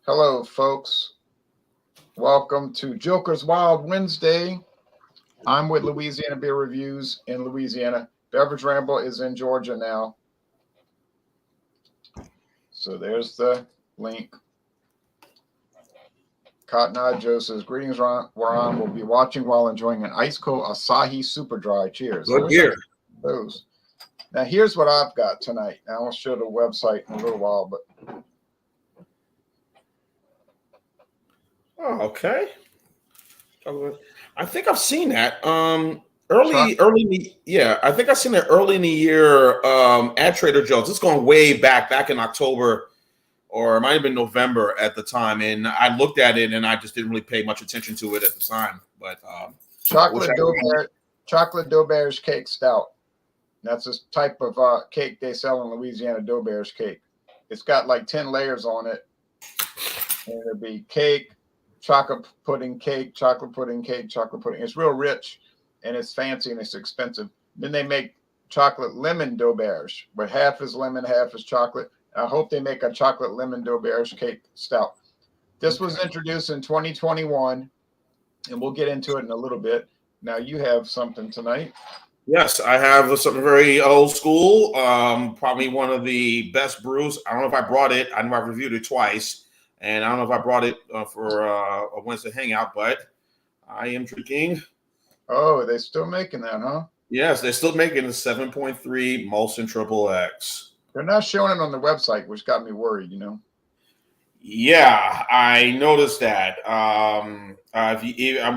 Hello, folks. Welcome to Joker's Wild Wednesday. I'm with Louisiana Beer Reviews in Louisiana. Beverage Ramble is in Georgia now. So there's the link. Cotton Eye Joe says, greetings, Ron. We'll be watching while enjoying an ice cold Asahi Super Dry. Cheers. Good beer. Those. Now, here's what I've got tonight. Now, I'll show the website in a little while, but. Oh, okay. I think I've seen that. I think I've seen it early in the year at Trader Joe's. It's going way back in October, or it might have been November at the time. And I looked at it and I just didn't really pay much attention to it at the time. But chocolate dough bears cake stout. That's a type of cake they sell in Louisiana, dough bears cake. It's got like 10 layers on it. And it'll be cake, chocolate pudding cake, chocolate pudding cake, chocolate pudding. It's real rich and it's fancy and it's expensive. Then they make chocolate lemon dough bears, but half is lemon, half is chocolate. I hope they make a chocolate lemon dough bears cake stout. This was introduced in 2021, and we'll get into it in a little bit. Now you have something tonight. Yes, I have something very old school. Probably one of the best brews. I don't know if I brought it. I know I've reviewed it twice, and I don't know if I brought it for a Wednesday hangout, but I am drinking. Oh, they're still making that, huh? Yes, they're still making the 7.3 Molson Triple X. They're not showing it on the website, which got me worried, you know. Yeah, I noticed that. I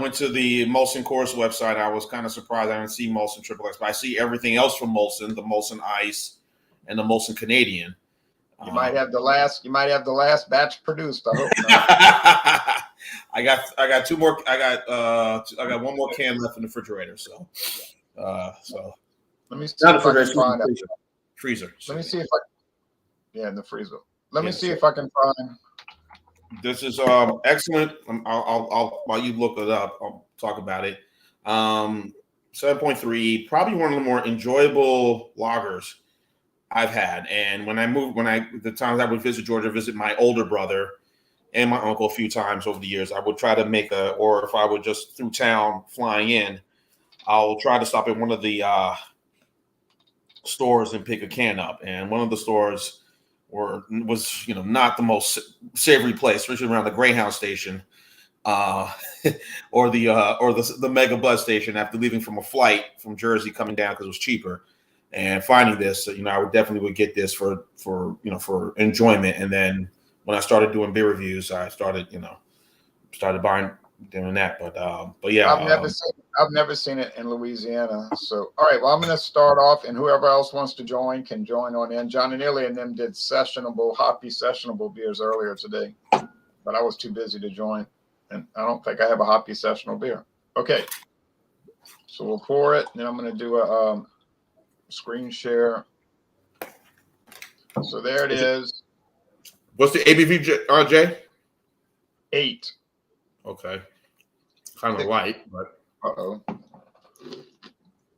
went to the Molson Course website. I was kind of surprised I didn't see Molson Triple X, but I see everything else from Molson, the Molson Ice and the Molson Canadian. You might have the last batch produced. I hope not. I got two more. I got one more can left in the refrigerator. So let me see if I can find it. Freezer. Let me see if in the freezer. Let me see if I can find. This is excellent. I'll while you look it up, I'll talk about it. 7.3, probably one of the more enjoyable lagers I've had. And the times I would visit Georgia, visit my older brother and my uncle a few times over the years, I would try to or if I would just through town flying in, I'll try to stop at one of the stores and pick a can up. And one of the stores was not the most savory place, especially around the Greyhound station, or the Mega Bus station after leaving from a flight from Jersey coming down because it was cheaper. And finding this, I would definitely get this for enjoyment. And then when I started doing beer reviews, I started doing that. But yeah, I've never seen it in Louisiana. So all right, well, I'm going to start off, and whoever else wants to join can join on in. John and Illy and them did hoppy sessionable beers earlier today, but I was too busy to join, and I don't think I have a hoppy sessionable beer. Okay, so we'll pour it, and then I'm going to do a screen share. So there it is. What's the ABV, Jay? 8. Okay. Kind of light, but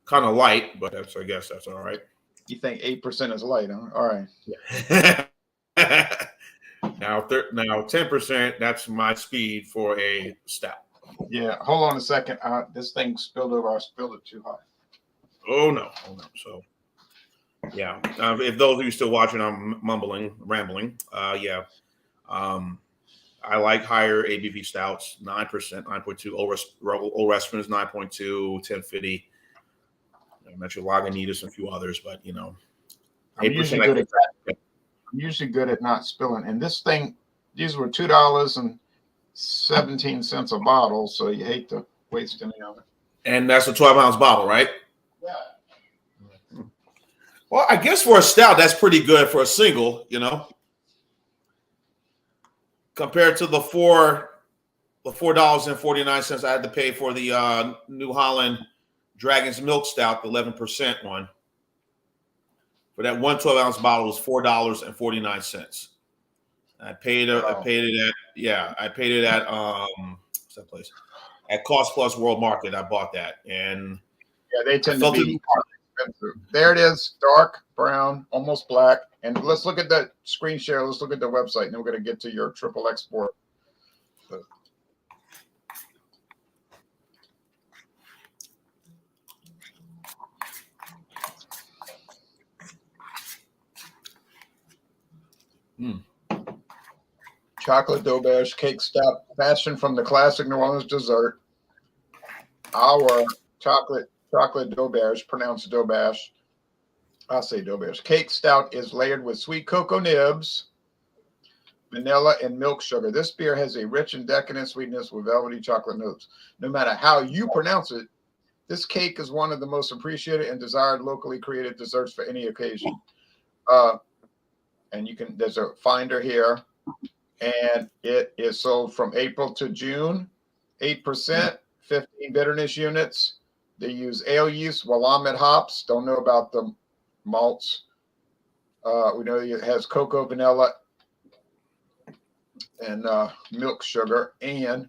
kind of light, but I guess that's all right. You think 8% is light, huh? All right. Yeah. Now 10%. That's my speed for a stout. Yeah. Hold on a second. This thing spilled over. I spilled it too high. Oh no. So, yeah. If those of you still watching, I'm rambling. Yeah. I like higher ABV stouts, 9%, 9.2. Old Western is 9.2, 1050. I mentioned Lagunitas and a few others, but I'm usually good at that. I'm usually good at not spilling. And this thing, these were $2.17 a bottle, so you hate to waste any of it. And that's a 12-ounce bottle, right? Yeah. Well, I guess for a stout, that's pretty good for a single, compared to the $4.49 I had to pay for the New Holland Dragon's Milk Stout, the 11% one. For that 12-ounce bottle was $4.49. I paid it at what's that place? At Cost Plus World Market. I bought that, and yeah, they tend to be expensive. There it is, dark brown, almost black. And let's look at that screen share. Let's look at the website, and then we're going to get to your triple export. Chocolate Dauberge cake stout, fashioned from the classic New Orleans dessert. Our chocolate Dauberge, pronounced Dauberge. I'll say Dauberge. Cake stout is layered with sweet cocoa nibs, vanilla, and milk sugar. This beer has a rich and decadent sweetness with velvety chocolate notes. No matter how you pronounce it, this cake is one of the most appreciated and desired locally created desserts for any occasion. And there's a finder here, and it is sold from April to June, 8%, 15 bitterness units. They use ale yeast, Willamette hops. Don't know about the malts. We know it has cocoa, vanilla, and milk sugar. And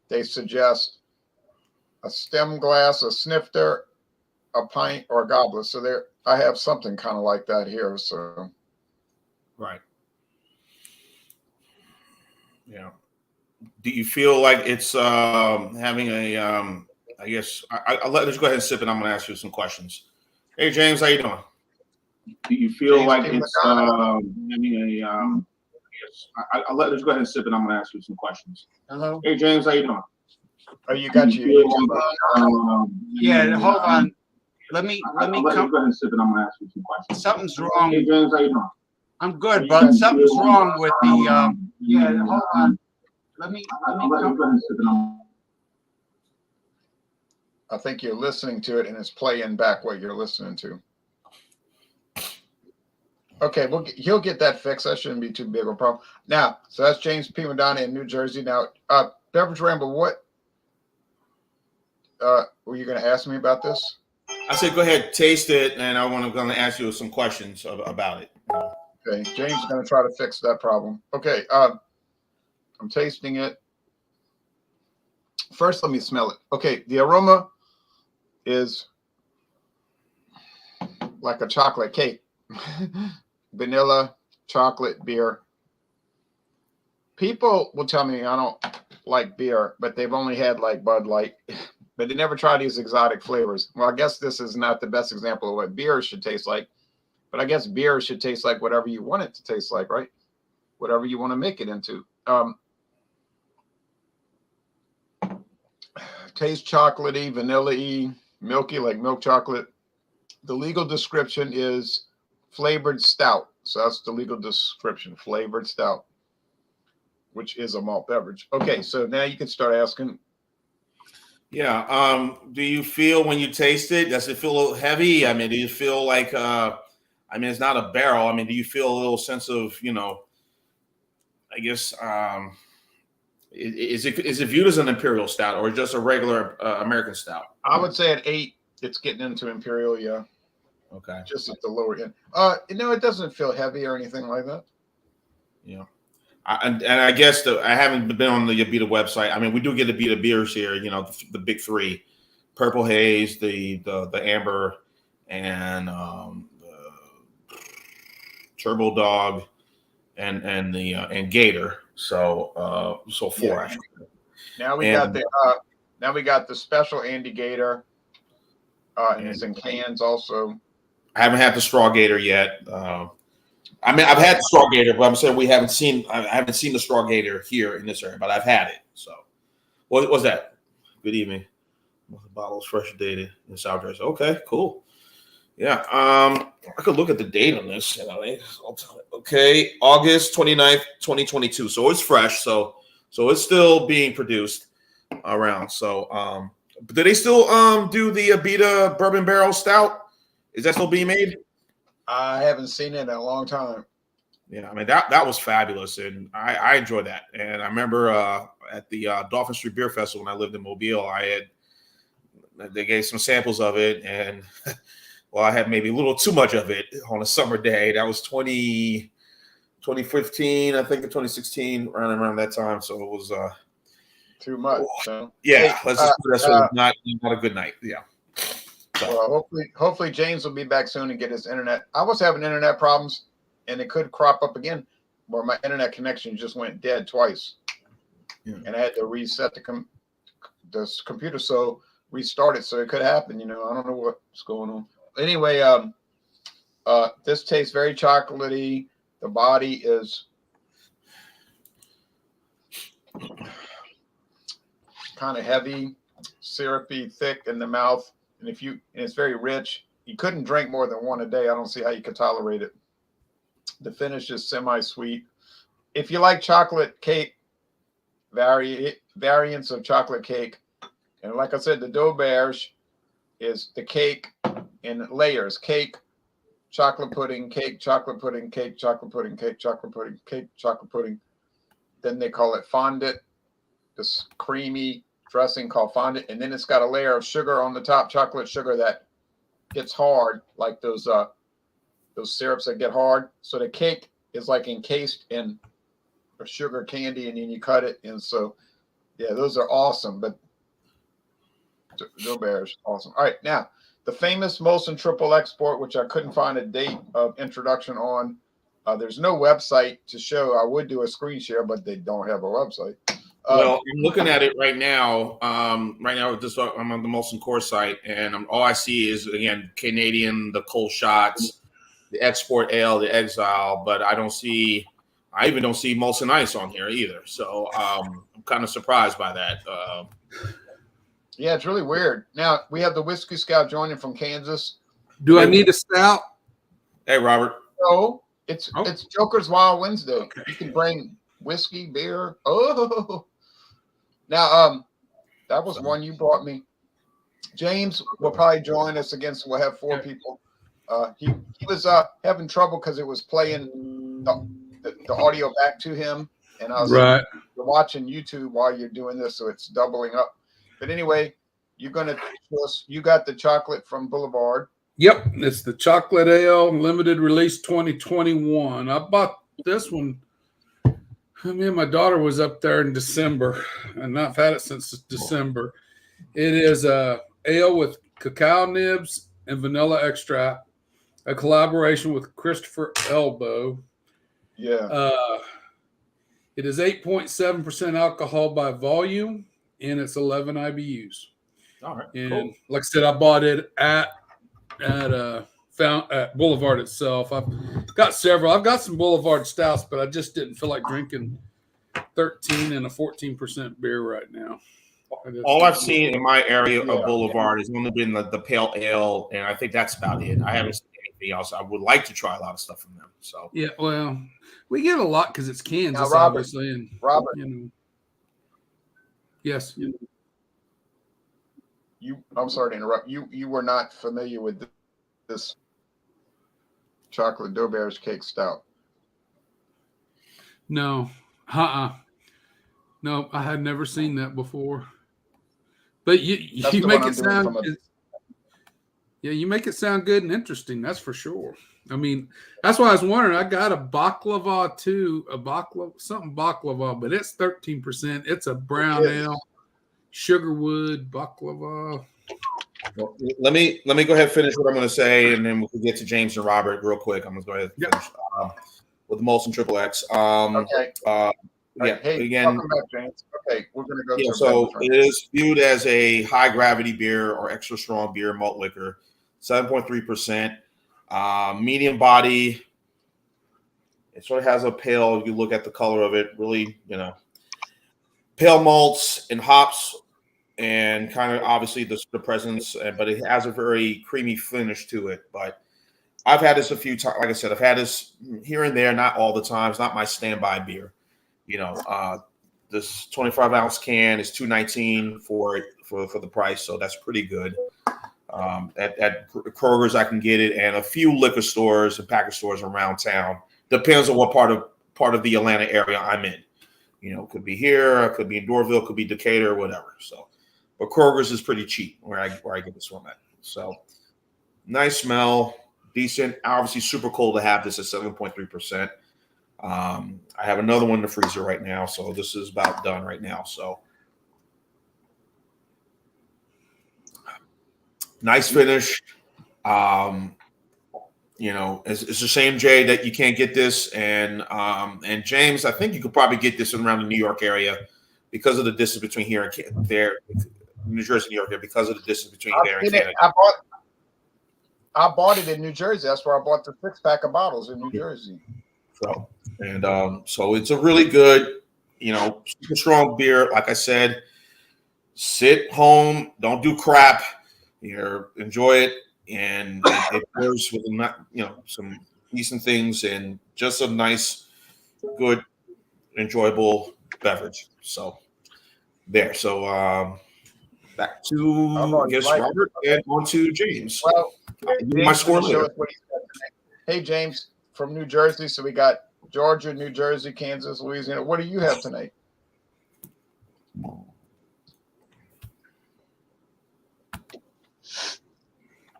they suggest a stem glass, a snifter, a pint, or a goblet. So I have something kind of like that here. So, right. Yeah. Do you feel like it's having a? I guess I'll let you go ahead and sip it. I'm going to ask you some questions. Hey James, how you doing? Do you feel James, like it's having a? I'll let you go ahead and sip it. I'm going to ask you some questions. Hello. Hey James, how you doing? Oh, you got you. Yeah, hold on. Let me I'll let you go ahead and sip it. I'm going to ask you some questions. Something's wrong. Hey James, how you doing? I'm good, but something's wrong with the. Yeah, hold on. Let me I'll let you go ahead and sip it. I think you're listening to it, and it's playing back what you're listening to. Okay, he'll get that fixed. That shouldn't be too big of a problem. Now, so that's James P. Madonna in New Jersey. Now, Beverage Ramble, what were you going to ask me about this? I said, go ahead, taste it, and I'm going to ask you some questions about it. Okay, James is going to try to fix that problem. Okay, I'm tasting it. First, let me smell it. Okay, the aroma is like a chocolate cake. Vanilla, chocolate, beer. People will tell me I don't like beer, but they've only had like Bud Light, but they never try these exotic flavors. Well, I guess this is not the best example of what beer should taste like, but I guess beer should taste like whatever you want it to taste like, right? Whatever you want to make it into. Taste chocolatey, vanilla-y, milky, like milk chocolate. The legal description is flavored stout. So that's the legal description, flavored stout, which is a malt beverage. Okay, so now you can start asking. Yeah. Do you feel when you taste it, does it feel a little heavy? I mean, do you feel like, it's not a barrel. I mean, do you feel a little sense of, I guess, is it viewed as an imperial stout or just a regular American stout? I would say at 8, it's getting into imperial, yeah. Okay. Just at the lower end. It doesn't feel heavy or anything like that. Yeah. And I guess I haven't been on the Abita website. I mean, we do get Abita beers here, the big three: Purple Haze, the Amber, and the Turbo Dog, and Gator. So 4 actually. Now we got the special Andy Gator, and it's in cans also. I haven't had the Straw Gator yet. I've had the Straw Gator, but I'm saying I haven't seen the Straw Gator here in this area, but I've had it. So, what was that? Good evening. The bottle is fresh dated in South Jersey. Okay, cool. Yeah, I could look at the date on this. Okay, August 29th, 2022. So it's fresh. So it's still being produced around. So, but do they still do the Abita Bourbon Barrel Stout? Is that still being made? I haven't seen it in a long time. Yeah, I mean that was fabulous, and I enjoyed that. And I remember at the Dolphin Street Beer Festival when I lived in Mobile, they gave some samples of it, and I had maybe a little too much of it on a summer day. That was 2015, I think, or 2016, around that time. So it was too much. So. Yeah, hey, let's just put that so not a good night. Yeah. So. Well, hopefully James will be back soon and get his internet. I was having internet problems. and it could crop up again where my internet connection just went dead twice. Yeah. And I had to reset the computer, so restart it. So it could happen, I don't know what's going on. Anyway, this tastes very chocolatey. The body is kind of heavy, syrupy, thick in the mouth, and it's very rich. You couldn't drink more than one a day. I don't see how you could tolerate it. The finish is semi-sweet. If you like chocolate cake, variants of chocolate cake, and like I said, the Dauberge is the cake in layers: cake, chocolate pudding, cake, chocolate pudding, cake, chocolate pudding, cake, chocolate pudding, cake, chocolate pudding. Then they call it fondant, this creamy dressing called fondant, and then it's got a layer of sugar on the top, chocolate sugar that gets hard, like those syrups that get hard. So the cake is like encased in a sugar candy, and then you cut it. And so, yeah, those are awesome. But Dauberge, awesome. All right, now the famous Molson Triple Export, which I couldn't find a date of introduction on. There's no website to show. I would do a screen share, but they don't have a website. Well, I'm looking at it right now. I'm on the Molson Core site, and all I see is, again, Canadian, the cold shots, the export ale, the exile, but I even don't see Molson Ice on here either. So I'm kind of surprised by that. Yeah, it's really weird. Now we have the Whiskey Scout joining from Kansas. Do I need a stout? Hey, Robert. No, it's Joker's Wild Wednesday. Okay. You can bring whiskey, beer. Oh, now that was one you brought me. James will probably join us again, so we'll have 4 people. He was having trouble because it was playing the audio back to him, and I was watching YouTube while you're doing this, so it's doubling up. But anyway, you got the chocolate from Boulevard. Yep, it's the Chocolate Ale Limited Release 2021. I bought this one. Me and my daughter was up there in December, and I've had it since December. It is a ale with cacao nibs and vanilla extract, a collaboration with Christopher Elbow. Yeah. It is 8.7% alcohol by volume, and it's 11 IBUs. All right. And cool. Like I said, I bought it at Boulevard itself. I've got several. I've got some Boulevard stouts, but I just didn't feel like drinking 13 and a 14% beer right now. All I've seen in my area of Boulevard has only been the pale ale, and I think that's about it. I haven't seen anything else. I would like to try a lot of stuff from them. So yeah, well, we get a lot because it's Kansas, now, Robert, obviously. And Robert, yes. I'm sorry to interrupt. You were not familiar with this chocolate Dauberge cake stout. No. No, I had never seen that before. But you make it sound you make it sound good and interesting, that's for sure. I mean, that's why I was wondering. I got a baklava too, baklava, but it's 13%. It's a brown ale, sugarwood baklava. Well, let me go ahead and finish what I'm going to say, and then we'll get to James and Robert real quick. I'm going to go ahead and finish with the Molson Triple X. Okay. Yeah. Hey, again, welcome back, James. Okay, we're going to go. Yeah. So it is viewed as a high gravity beer or extra strong beer malt liquor, 7.3%. Medium body. It sort of has a pale. If you look at the color of it, really, pale malts and hops. And kind of obviously the presence, but it has a very creamy finish to it. But I've had this a few times. Like I said, I've had this here and there, not all the time. It's not my standby beer. This 25-ounce can is $2.19 for the price, so that's pretty good. At Kroger's, I can get it, and a few liquor stores and package stores around town. Depends on what part of the Atlanta area I'm in. It could be here, it could be in Dorville, it could be Decatur, whatever. So. But Kroger's is pretty cheap where I get this one at. So nice smell, decent. Obviously super cool to have this at 7.3%. I have another one in the freezer right now, so this is about done right now. So nice finish. it's a shame, Jay, that you can't get this. And James, I think you could probably get this around the New York area because of the distance between here and there, New Jersey, New York, there, because of the distance between there and Canada. I bought it in New Jersey. That's where I bought the 6-pack of bottles in New Jersey. So it's a really good, super strong beer. Like I said, sit home, don't do crap. Enjoy it, and it pours with some decent things and just a nice, good, enjoyable beverage. So there. So back to I guess Robert and on to James. Well, my score later. Hey James from New Jersey. So we got Georgia, New Jersey, Kansas, Louisiana. What do you have tonight?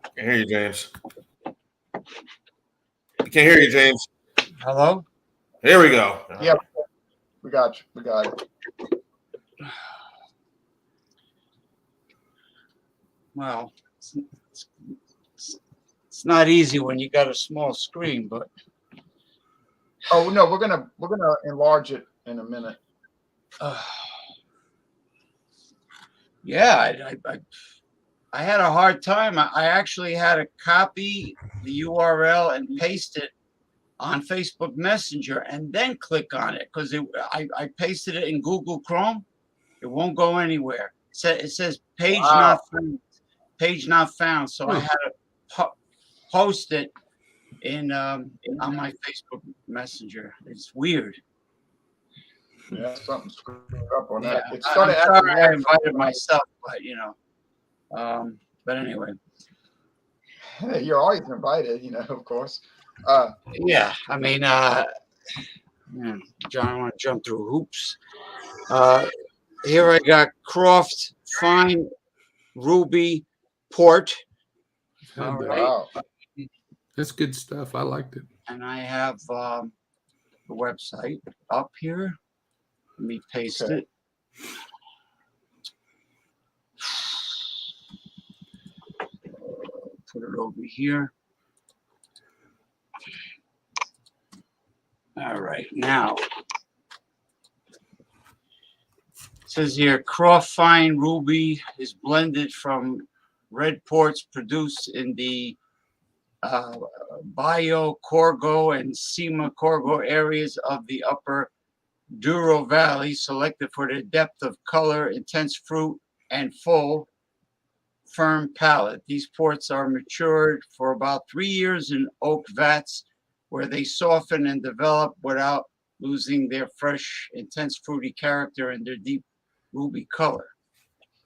I can't hear you, James. I can't hear you, James. Hello? Here we go. Yeah, we got you. We got it. Well, it's not easy when you got a small screen, but Oh no, we're gonna enlarge it in a minute. yeah, I had a hard time. I actually had to copy the URL and paste it on Facebook Messenger and then click on it because I pasted it in Google Chrome. It won't go anywhere. It says page not found. Page not found. So I had to post it in on my Facebook Messenger. It's weird. Yeah, something screwed up on that. Yeah, It started I'm sorry I invited myself, but but anyway. Hey, you're always invited, of course. Yeah, I mean, John, I want to jump through hoops. Here I got Croft Fine Ruby Port. All right. Wow. That's good stuff. I liked it. And I have the website up here. Let me paste it. Put it over here. All right, now it says here Croft Fine Ruby is blended from red ports produced in the Bayo Corgo and Sima Corgo areas of the upper Douro Valley, selected for their depth of color, intense fruit, and full, firm palate. These ports are matured for about 3 years in oak vats, where they soften and develop without losing their fresh, intense, fruity character and their deep ruby color.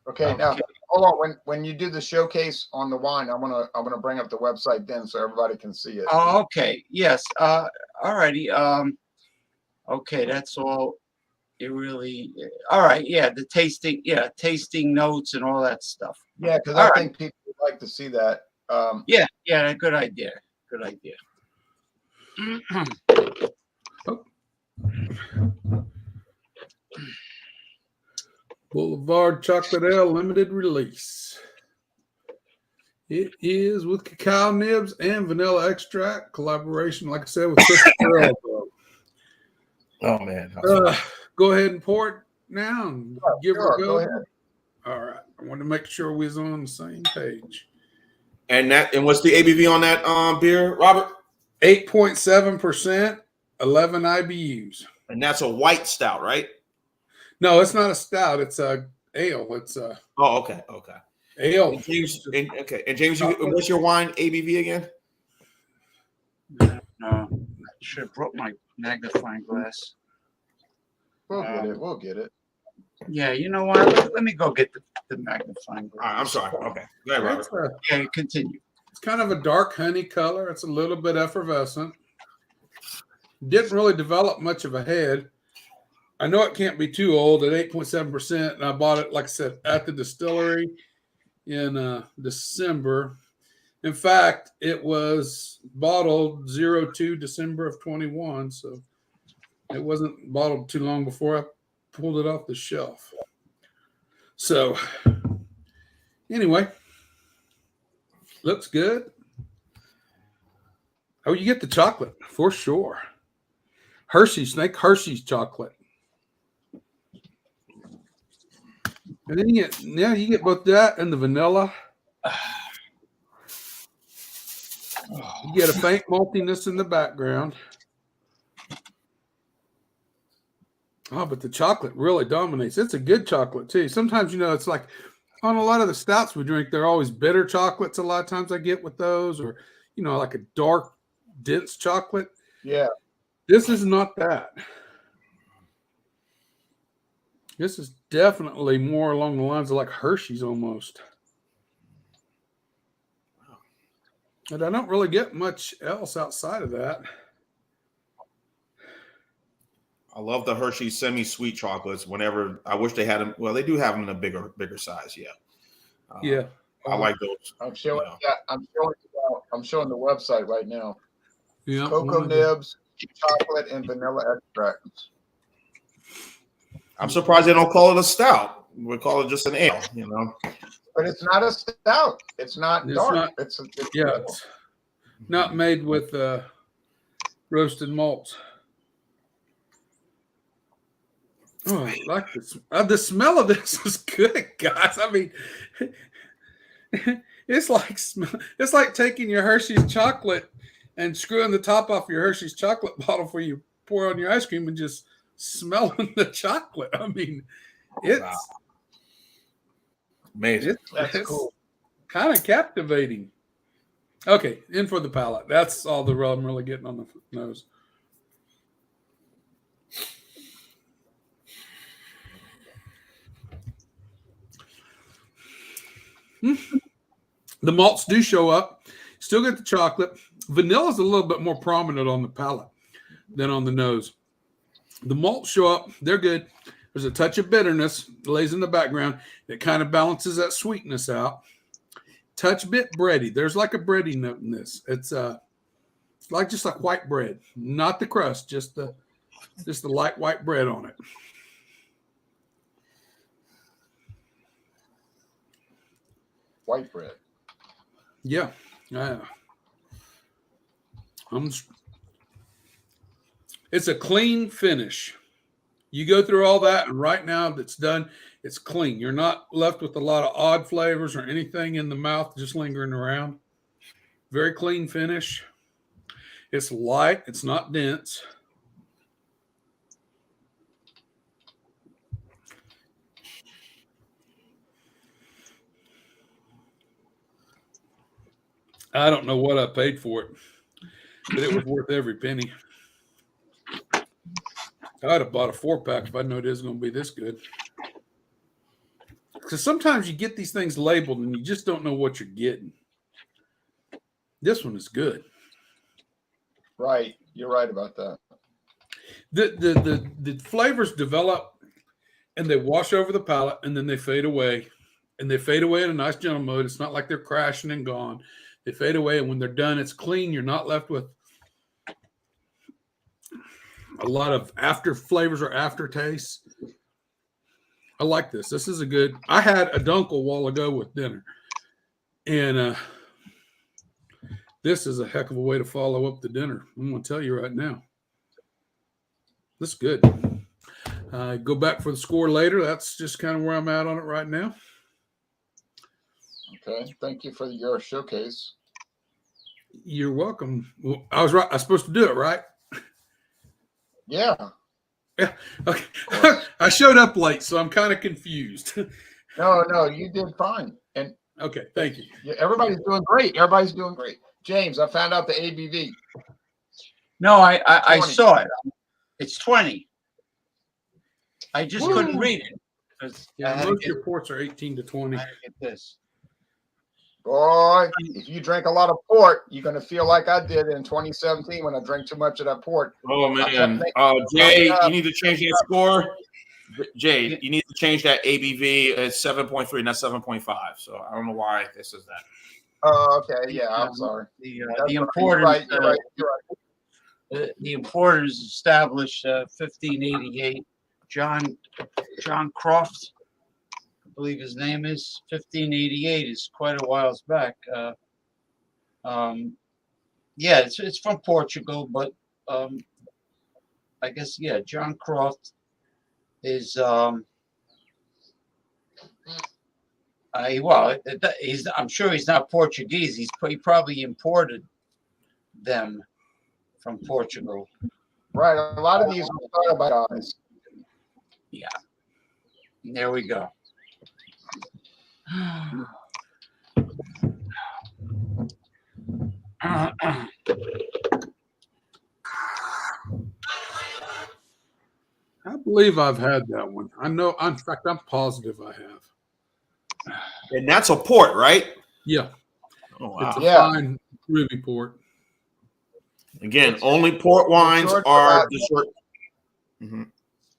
Okay, now hold on. When you do the showcase on the wine, I'm gonna bring up the website then so everybody can see it. Oh, okay. Yes. All righty. Okay, that's all. It really. All right. Yeah, the tasting. Yeah, tasting notes and all that stuff. Yeah, because I think people would like to see that. Yeah. Good idea. Good idea. Boulevard Chocolate Ale limited release. It is with cacao nibs and vanilla extract collaboration, like I said, with Christopher Elbow. Oh man! Go ahead and pour it now and give it a go. Go ahead. All right, I want to make sure we was on the same page. And what's the ABV on that beer, Robert? 8.7%, 11 IBUs. And that's a white stout, right? No, it's not a stout. It's a ale. It's a. Oh, okay. Ale. And James, and James, what's your wine ABV again? No, I should have brought my magnifying glass. We'll get it. Yeah, you know what? Let me go get the magnifying glass. All right, I'm sorry. Okay. Go ahead, Robert. Yeah, continue. It's kind of a dark honey color. It's a little bit effervescent. Didn't really develop much of a head. I know it can't be too old at 8.7%, and I bought it, like I said, at the distillery in December. In fact, it was bottled 02 December of 21, so it wasn't bottled too long before I pulled it off the shelf. So, anyway, looks good. Oh, you get the chocolate for sure. Hershey's, think Hershey's chocolate. And then you get both that and the vanilla. You get a faint maltiness in the background. Oh, but the chocolate really dominates. It's a good chocolate too. Sometimes, it's like on a lot of the stouts we drink, they're always bitter chocolates. A lot of times I get with those, or like a dark, dense chocolate. Yeah. This is not that. This is definitely more along the lines of like Hershey's almost. And I don't really get much else outside of that. I love the Hershey semi-sweet chocolates. Whenever I wish they had them. Well, they do have them in a bigger size. Yeah. Yeah. I like those. I'm showing. Yeah, I'm showing the website right now. Yeah. Cocoa nibs, chocolate, and vanilla extracts. I'm surprised they don't call it a stout. We call it just an ale. But it's not a stout. It's not dark. Not, it's not made with roasted malts. Oh, I like this. The smell of this is good, guys. I mean, it's like taking your Hershey's chocolate and screwing the top off your Hershey's chocolate bottle before you pour on your ice cream and just smelling the chocolate. I mean, it's amazing. That's cool. Kind of captivating. Okay, in for the palate. That's all the I'm really getting on the nose. The malts do show up. Still get the chocolate. Vanilla is a little bit more prominent on the palate than on the nose. The malts show up. They're good. There's a touch of bitterness lays in the background. It kind of balances that sweetness out. Touch bit bready. There's like a bready note in this. It's just like white bread, not the crust, just the light white bread on it. White bread. Yeah. It's a clean finish. You go through all that, and right now that's done, it's clean. You're not left with a lot of odd flavors or anything in the mouth just lingering around. Very clean finish. It's light. It's not dense. I don't know what I paid for it, but it was worth every penny. I'd have bought a 4-pack if I knew it was going to be this good. Because sometimes you get these things labeled and you just don't know what you're getting. This one is good. Right. You're right about that. The flavors develop and they wash over the palate and then they fade away. And they fade away in a nice gentle mode. It's not like they're crashing and gone. They fade away, and when they're done, it's clean. You're not left with a lot of after flavors or aftertaste. I like this. This is a good. I had a dunkel a while ago with dinner, and this is a heck of a way to follow up the dinner. I'm going to tell you right now. This is good. Go back for the score later. That's just kind of where I'm at on it right now. Okay. Thank you for your showcase. You're welcome. Well, I was right. I was supposed to do it, right? Yeah. Yeah. Okay. I showed up late, so I'm kind of confused. No, you did fine. And okay, thank you. Yeah, everybody's doing great. Everybody's doing great. James, I found out the ABV. No, I saw it. It's 20. I just couldn't read it. Yeah, most reports are 18 to 20. I get this. Boy, if you drink a lot of port, you're going to feel like I did in 2017 when I drank too much of that port. Oh, man. Jay, you need to change that score. Jay, you need to change that ABV. It's 7.3, not 7.5. So I don't know why this is that. Oh, okay. Yeah, I'm sorry. The importers, you're right. The importers established 1588. John Croft, I believe his name is 1588. Is quite a while back. Yeah, it's from Portugal, but I guess John Croft is I'm sure he's not Portuguese. He probably imported them from Portugal. Right. A lot of these were started by guys. Yeah. And there we go. I believe I've had that one. I know. In fact, I'm positive I have. And that's a port, right? Yeah. Oh, wow. It's a Yeah. fine ruby port. Again, only port wines Matured are for dessert. Mhm.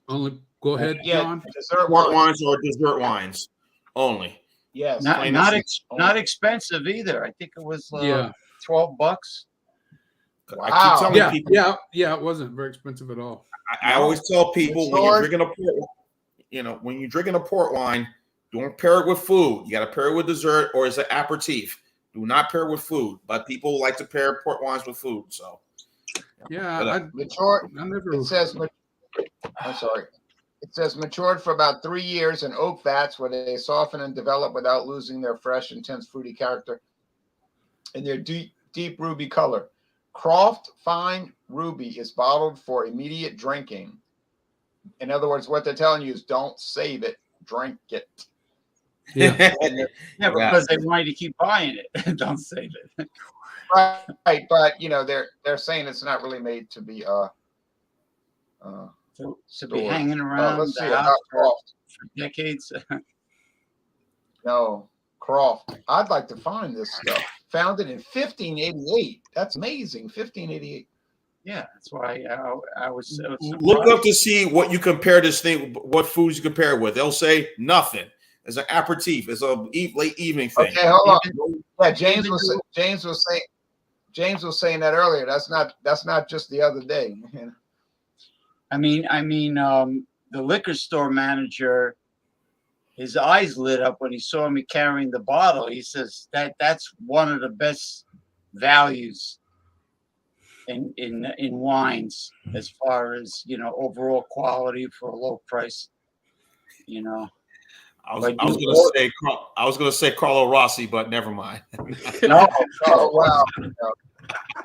Only go ahead, Yeah, John. dessert Port wine. wines or dessert wines only. Yes. plain and simple. Not expensive either. I think it was Yeah. $12. I keep telling Yeah. people. Yeah. It wasn't very expensive at all. I always tell people when you're Matured. drinking a port, when you're drinking a port wine, don't pair it with food. You got to pair it with dessert or as an aperitif. Do not pair it with food. But people like to pair port wines with food. So Yeah. Matured. I never. It says. I'm sorry. It says matured for about 3 years in oak vats where they soften and develop without losing their fresh, intense, fruity character and their deep ruby color. Croft Fine Ruby is bottled for immediate drinking. In other words, what they're telling you is don't save it, drink it. Yeah. Yeah, because they want you to keep buying it. Don't save it. Right, but they're saying it's not really made to be To be hanging around let's see the house about for Croft. decades. No, Croft. I'd like to find this stuff. Founded in 1588. That's amazing. 1588. Yeah, that's why I was so look surprised. up to see what you compare this thing, what foods you compare it with. They'll say nothing. It's an aperitif. It's a late evening thing. Okay, hold on. Yeah, James was saying that earlier. That's not just the other day. I mean, the liquor store manager, his eyes lit up when he saw me carrying the bottle. He says that's one of the best values in wines as far as overall quality for a low price. I was gonna say Carlo Rossi, but never mind. No, Oh wow.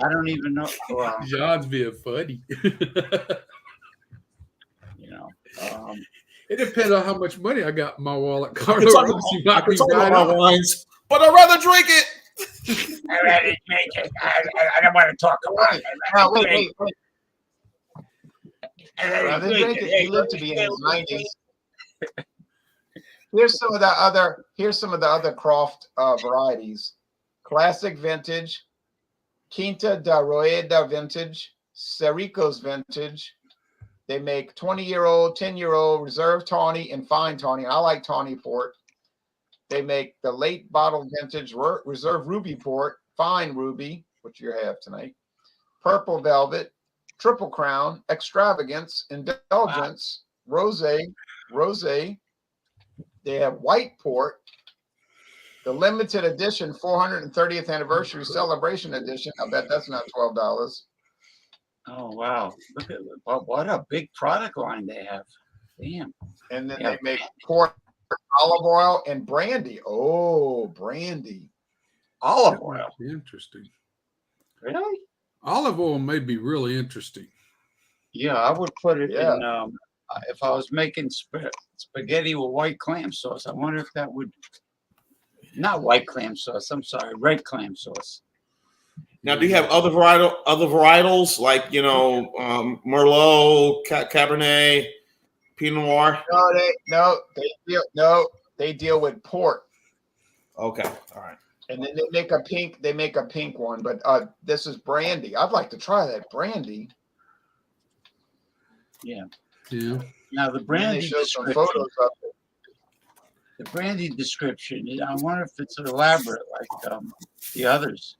I don't even know. Well, John's being funny. It depends on how much money I got in my wallet. Carlo Rossi might be right about on. wines, but I'd rather drink it. I don't want to talk about it. Now, wait. Rather drink it. He lived to be in his 90s. Here's some of the other Croft varieties: Classic Vintage, Quinta da Rueda Vintage, Cerrico's Vintage. They make 20-year-old, 10-year-old, reserve tawny, and fine tawny. I like tawny port. They make the late bottle vintage reserve ruby port, fine ruby, which you have tonight, purple velvet, triple crown, extravagance, indulgence, rosé. They have white port, the limited edition 430th anniversary celebration edition. I bet that's not $12. Oh wow! Look at what a big product line they have. Damn. And then they make port, olive oil, and brandy. Oh, brandy. Olive oil. Interesting. Really? Olive oil may be really interesting. Yeah, I would put it Yeah. in. If I was making spaghetti with white clam sauce, I wonder if that would. Not white clam sauce. I'm sorry, red clam sauce. Now, do you have other varietals like Merlot, Cabernet, Pinot Noir? They deal with port. Okay, all right. And then they make a pink one, but this is brandy. I'd like to try that brandy. Yeah. Yeah. Now the And brandy they show some description. photos of it. The brandy description. I wonder if it's elaborate like the others.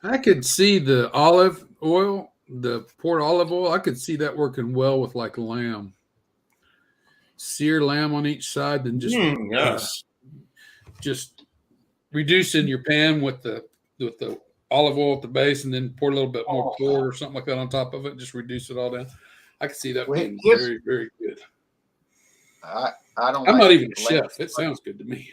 I could see the olive oil, the port olive oil. I could see that working well with like lamb. Sear lamb on each side, then Yes. just reducing your pan with the olive oil at the base and then pour a little bit more port or something like that on top of it. Just reduce it all down. I can see that being very, very good. I don't. I'm like not even a lamb. chef. It sounds good to me.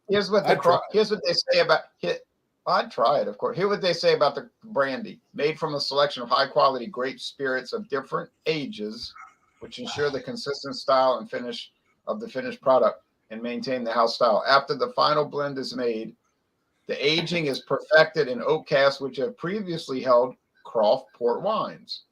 Here's what they say about it. I'd try it, of course. Here's what they say about the brandy: made from a selection of high-quality grape spirits of different ages, which ensure the consistent style and finish of the finished product and maintain the house style. After the final blend is made, the aging is perfected in oak casks, which have previously held Croft port wines.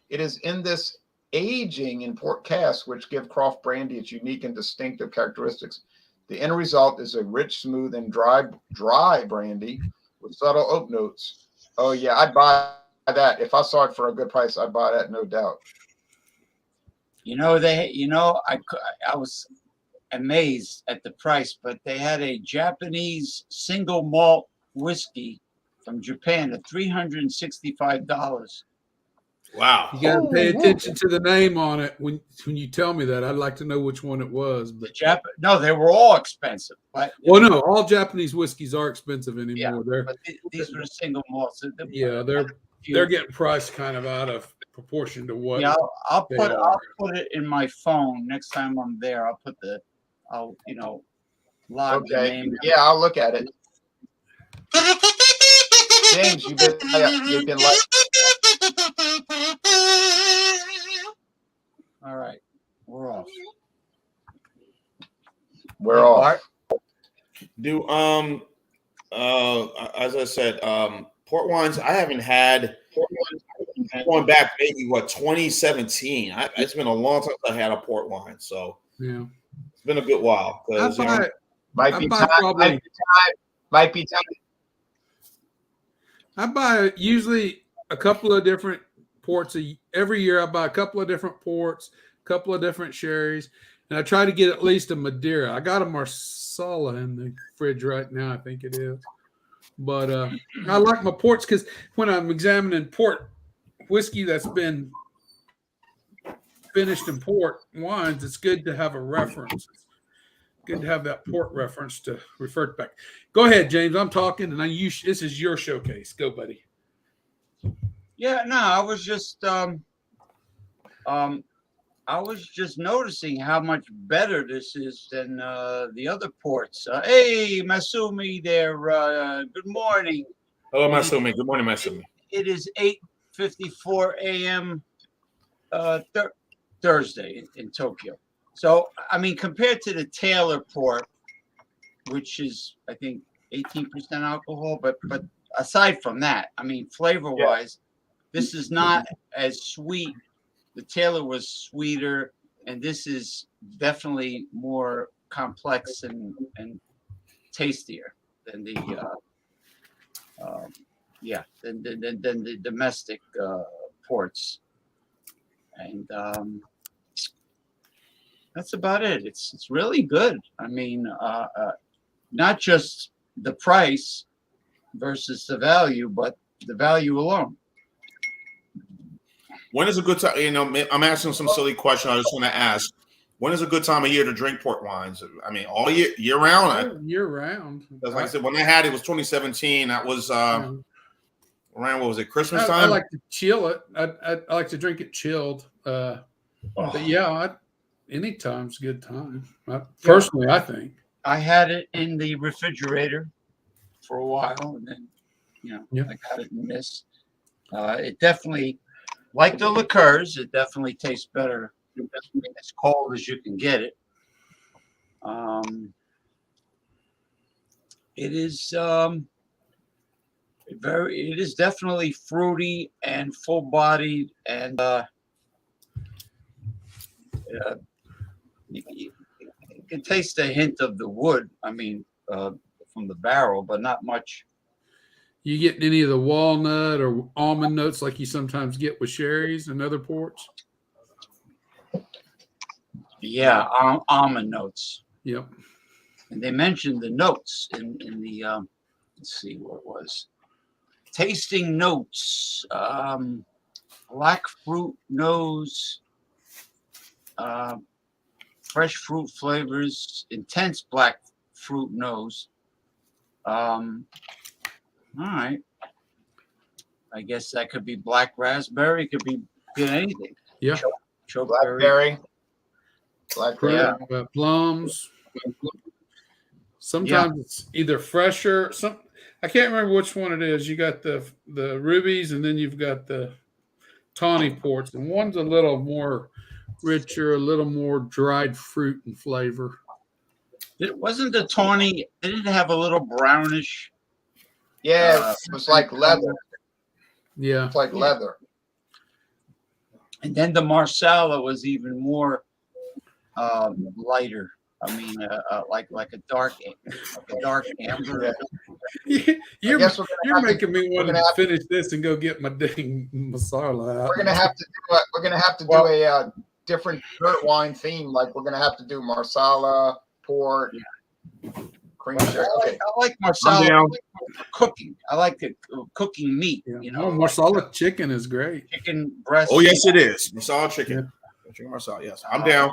It is in this aging in port casks which give Croft brandy its unique and distinctive characteristics. The end result is a rich, smooth, and dry brandy with subtle oak notes. Oh yeah, I'd buy that if I saw it for a good price. I'd buy that, no doubt. I was amazed at the price, but they had a Japanese single malt whiskey from Japan at $365. Wow. You got to pay attention to the name on it when you tell me that. I'd like to know which one it was. But No, they were all expensive. But no, all Japanese whiskeys are expensive anymore. But these were single malts. They're getting priced kind of out of proportion to what. Yeah, I'll put it in my phone next time I'm there. I'll log the name. Yeah, I'll look at it. James, you've been like. All right, we're off. We're off. As I said, port wines I haven't had going back maybe 2017. It's been a long time since I had a port wine, so yeah, it's been a good while. Might be time. I buy usually a couple of different ports every year. I buy a couple of different ports, a couple of different sherries, and I try to get at least a Madeira. I got a Marsala in the fridge right now, I think it is. But I like my ports because when I'm examining port whiskey that's been finished in port wines, it's good to have a reference. It's good to have that port reference to refer back. Go ahead, James. I'm talking, and this is your showcase. Go, buddy. Yeah, no, I was just noticing how much better this is than the other ports. Hey, Masumi, there. Good morning. Hello, Masumi. Good morning, Masumi. It is 8:54 a.m. Thursday in Tokyo. So, I mean, compared to the Taylor port, which is, I think, 18% alcohol, but aside from that, I mean, flavor-wise, this is not as sweet. The Taylor was sweeter, and this is definitely more complex and tastier than the than the domestic ports. And that's about it. It's really good. I mean, not just the price versus the value, but the value alone. When is a good time? I'm asking some silly question. I just want to ask. When is a good time of year to drink port wines? I mean, all year round. Year round. Like I said, when I had it was 2017. That was around what was it? Christmas time. I like to chill it. I like to drink it chilled. But yeah, anytime's a good time. Personally, I think. I had it in the refrigerator for a while, and then I got it in this. It definitely, like the liqueurs, it definitely tastes better as cold as you can get it. It is it is definitely fruity and full-bodied, and you can taste a hint of the wood. I mean, from the barrel, but not much. You get any of the walnut or almond notes like you sometimes get with sherries and other ports? Yeah, almond notes. Yep. And they mentioned the notes in the let's see what it was. Tasting notes. Black fruit nose. Fresh fruit flavors. Intense black fruit nose. All right. I guess that could be black raspberry. Could be anything. Yeah. Chokeberry. Blackberry. Yeah. Plums. Sometimes it's either fresher. I can't remember which one it is. You got the rubies, and then you've got the tawny ports, and one's a little more richer, a little more dried fruit and flavor. It wasn't the tawny. Didn't it have a little brownish? Yeah, it was like leather. Yeah, It's like leather. And then the Marsala was even more lighter. I mean, like a dark amber. You're making me want to finish this and go get my dang masala out. We're gonna have to do a different dirt wine theme. Like we're gonna have to do Marsala, port, cream sherry. Okay. I like Marsala cooking. I like cooking meat. Yeah. You know, Marsala chicken is great. Chicken breast. Oh yes, it is. Marsala chicken. Yeah. Chicken Marsala. Yes, I'm down.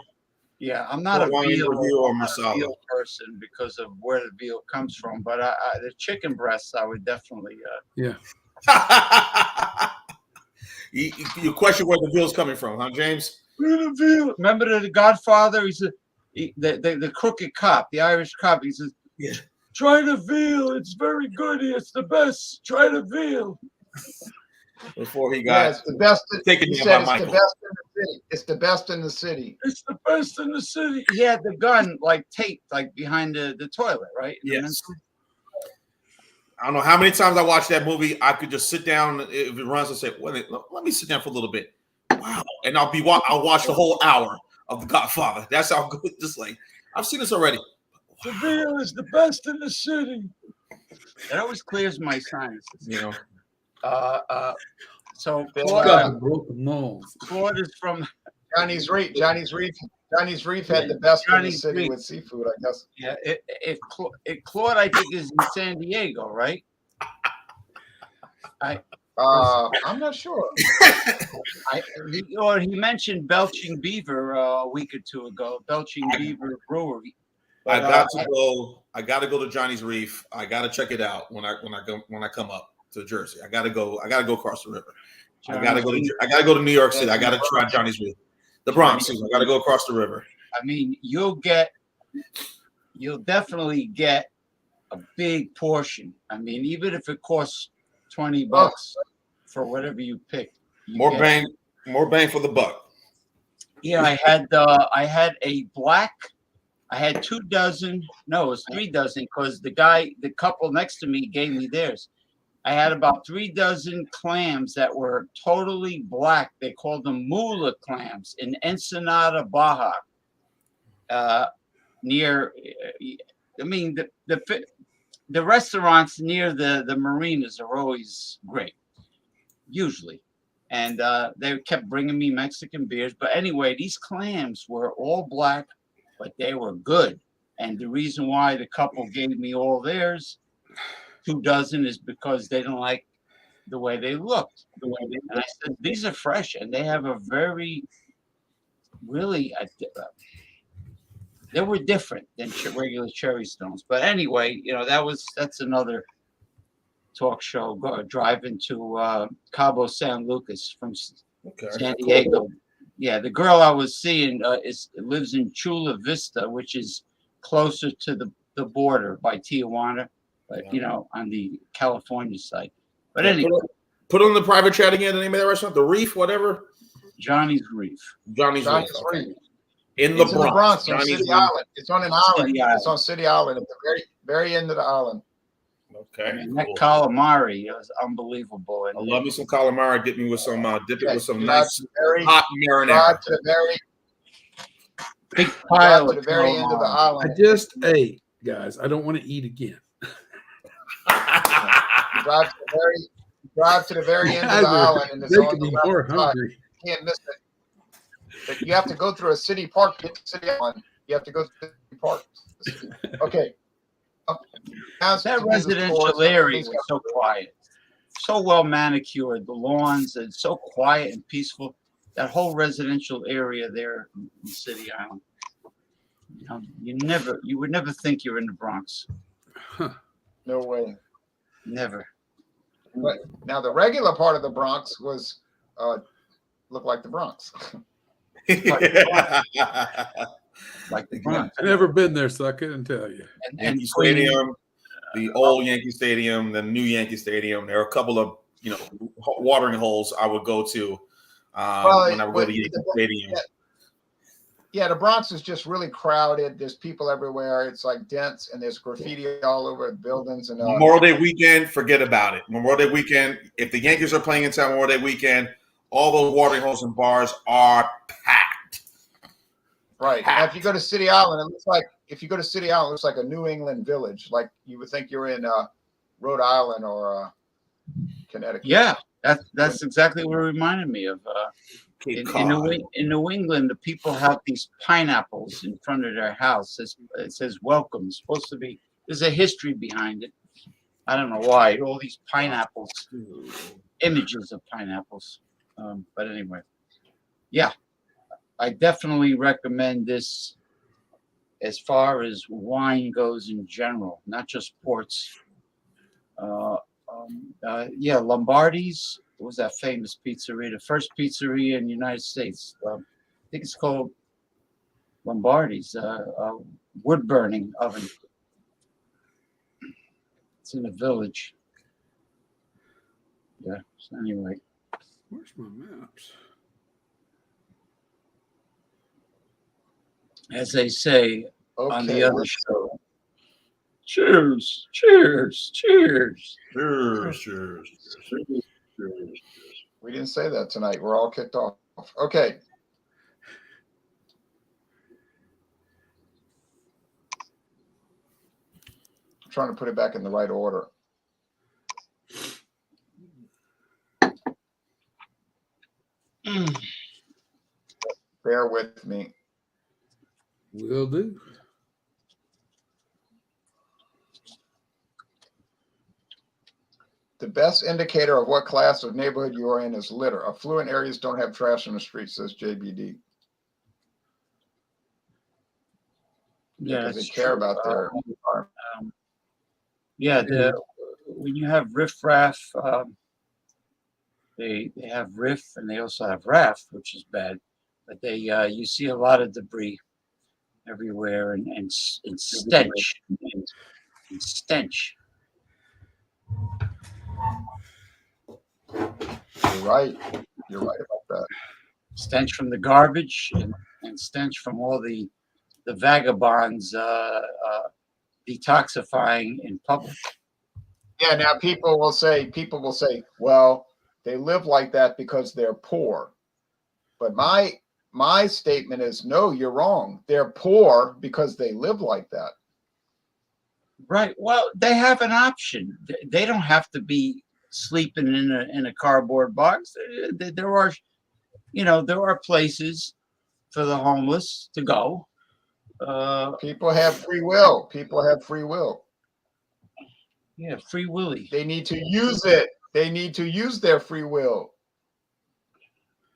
Yeah, I'm not a veal person because of where the veal comes from, but the chicken breasts I would definitely. Yeah. You question where the veal's coming from, huh, James? Where the veal? Remember the Godfather? He said the crooked cop, the Irish cop. He says, "Yeah, try the veal. It's very good. It's the best. Try the veal." Before he got it's the best. taken He down said by it's the Michael. best in the city. It's the best in the city. It's the best in the city. He had the gun like taped like behind the toilet, right? Yes. I don't know how many times I watched that movie. I could just sit down if it runs and say, well, let me sit down for a little bit. Wow. And I'll watch the whole hour of The Godfather. That's how good this like. I've seen this already. The veal is the best in the city. It always clears my sinuses. You know. So Claude is from Johnny's Reef. Johnny's Reef had the best in the city with seafood, I guess. Yeah, Claude, I think, is in San Diego, right? I'm not sure. He mentioned Belching Beaver a week or two ago. Belching Beaver Brewery. But, I got to go to Johnny's Reef. I got to check it out when I come up to Jersey. I got to go across the river. I got to go to New York City. I got to try Johnny's Reef. The Bronx. I got to go across the river. I mean, you'll definitely get a big portion. I mean, even if it costs $20 for whatever you pick. More bang for the buck. Yeah, I had a black. I had 2 dozen. No, it was 3 dozen because the couple next to me gave me theirs. I had about 3 dozen clams that were totally black. They called them Mula clams in Ensenada, Baja. Near, I mean, the restaurants near the marinas are always great, usually. And they kept bringing me Mexican beers. But anyway, these clams were all black, but they were good. And the reason why the couple gave me all theirs, 2 dozen, is because they didn't like the way they looked. And I said, these are fresh, and they have a very, really, they were different than regular cherry stones. But anyway, that's another talk show. Driving to Cabo San Lucas from San Diego. Cool. Yeah, the girl I was seeing lives in Chula Vista, which is closer to the border by Tijuana. But, on the California side. But anyway. Put on the private chat again, the name of that restaurant, The Reef, whatever. Johnny's Reef. Johnny's Reef. Okay. In the Bronx. On City Island. It's on an island. It's on City Island at the very, very end of the island. Okay. I mean, that calamari was unbelievable. I love me some calamari. Dip it with some nice very, hot marinara. To the very big pile to the very end of the island. I just ate, guys. I don't want to eat again. Drive to the very end of the island, and it's on the left side. You can't miss it. But you have to go through a city park to get to City Island. You have to go through the city park. Okay. That residential area was so quiet, so well manicured. The lawns and so quiet and peaceful. That whole residential area there in City Island. You would never think you're in the Bronx. No way. Never. But now the regular part of the Bronx was looked like the Bronx. Like the Bronx. I've never been there, so I couldn't tell you. And Yankee Queen, Stadium, the old Yankee Stadium, the new Yankee Stadium. There are a couple of watering holes I would go to when I would go to Yankee Stadium. Yeah, the Bronx is just really crowded. There's people everywhere. It's like dense, and there's graffiti all over the buildings. And Memorial Day weekend, forget about it. Memorial Day weekend, if the Yankees are playing in town Memorial Day weekend, all those watering holes and bars are packed. Right. Now, if you go to City Island, it looks like a New England village. Like you would think you're in Rhode Island or Connecticut. yeah, that's exactly what it reminded me of. In New England, the people have these pineapples in front of their house. It says welcome. It's supposed to be, there's a history behind it. I don't know why. All these pineapples, images of pineapples. But anyway, yeah, I definitely recommend this as far as wine goes in general, not just ports. Yeah, Lombardi's. What was that famous pizzeria? The first pizzeria in the United States. I think it's called Lombardi's. Wood burning oven. It's in a village. Yeah. So anyway. Where's my maps? As they say on the Okay. other show. Cheers! Cheers! Cheers! Cheers. We didn't say that tonight. We're all kicked off. Okay. I'm trying to put it back in the right order. Bear with me. Will do. The best indicator of what class of neighborhood you are in is litter. Affluent areas don't have trash in the streets, says JBD. Yeah, because they care about their yeah, when you have riffraff, they have riff and they also have raff, which is bad. But they you see a lot of debris everywhere and stench and stench. You're right. You're right about that. Stench from the garbage and stench from all the vagabonds detoxifying in public. Yeah. Now people will say, well, they live like that because they're poor. But my statement is, no, you're wrong. They're poor because they live like that. Right. Well, they have an option. They don't have to be sleeping in a cardboard box. There are places for the homeless to go. People have free will. Yeah, free willy. They need to use it. They need to use their free will.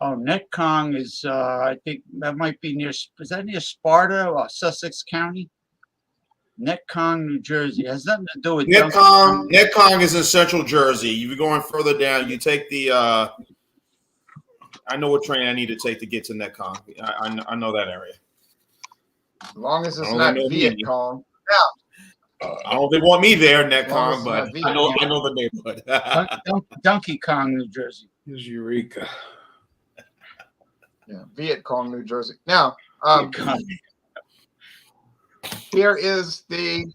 Oh, Netcong is, I think that might be is that near Sparta or Sussex County? Netcong, New Jersey. It has nothing to do with Netcong. Netcong is in Central Jersey. You're going further down. You take the, I know what train I need to take to get to Netcong. I know that area. As long as it's not Viet Cong. I don't know if they want me there, Netcong, but I know the neighborhood. Donkey Kong, New Jersey. Here's Eureka. Yeah, Viet Cong, New Jersey. Now, here is the